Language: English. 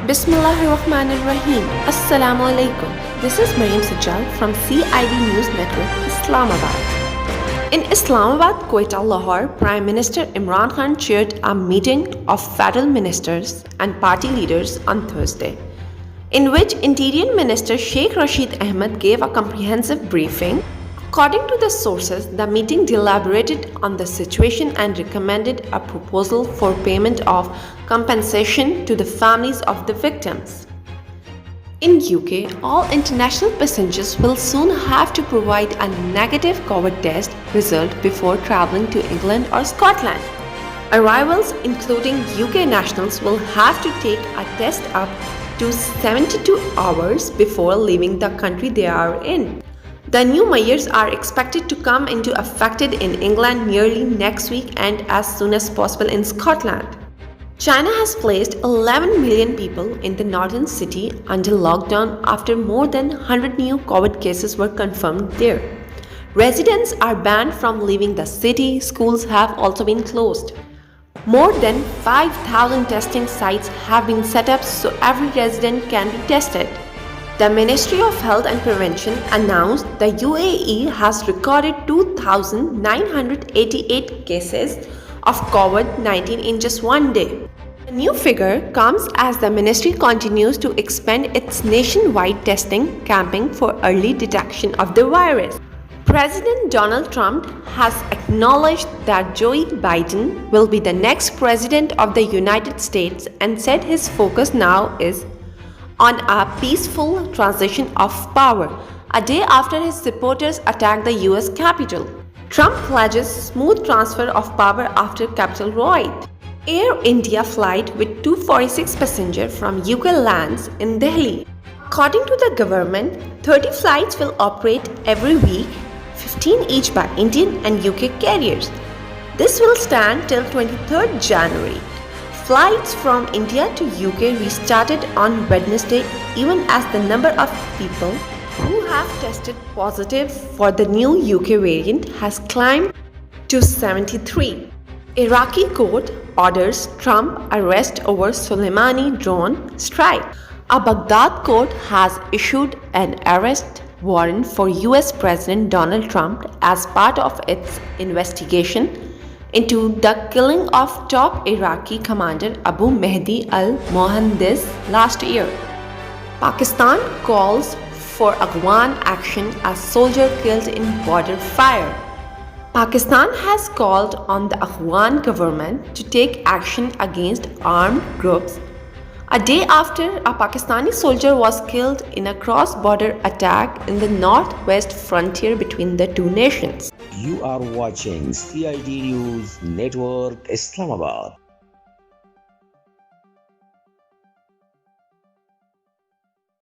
Bismillahirrahmanirrahim. Assalamu alaikum. This is Mariam Sajjal from CID News Network, Islamabad. In Islamabad, Quetta, Lahore, Prime Minister Imran Khan chaired a meeting of federal ministers and party leaders on Thursday, in which Interior Minister Sheikh Rashid Ahmed gave a comprehensive briefing. According to the sources, the meeting deliberated on the situation and recommended a proposal for payment of compensation to the families of the victims. In UK, all international passengers will soon have to provide a negative COVID test result before travelling to England or Scotland. Arrivals, including UK nationals, will have to take a test up to 72 hours before leaving the country they are in. The new measures are expected to come into effect in England nearly next week and as soon as possible in Scotland. China has placed 11 million people in the northern city under lockdown after more than 100 new COVID cases were confirmed there. Residents are banned from leaving the city. Schools have also been closed. More than 5,000 testing sites have been set up so every resident can be tested. The Ministry of Health and Prevention announced the UAE has recorded 2,988 cases of COVID-19 in just one day. The new figure comes as the ministry continues to expand its nationwide testing campaign for early detection of the virus. President Donald Trump has acknowledged that Joe Biden will be the next president of the United States and said his focus now is on a peaceful transition of power, a day after his supporters attacked the US Capitol. Trump pledges smooth transfer of power after Capitol riot. Air India flight with 246 passengers from UK lands in Delhi. According to the government, 30 flights will operate every week, 15 each by Indian and UK carriers. This will stand till 23rd January. Flights from India to UK restarted on Wednesday even as the number of people who have tested positive for the new UK variant has climbed to 73. Iraqi court orders Trump arrest over Soleimani drone strike. A Baghdad court has issued an arrest warrant for US President Donald Trump as part of its investigation into the killing of top Iraqi commander Abu Mahdi al-Mohandes last year. Pakistan calls for Afghan action as soldier killed in border fire. Pakistan has called on the Afghan government to take action against armed groups a day after a Pakistani soldier was killed in a cross-border attack in the northwest frontier between the two nations. You are watching CID News Network, Islamabad.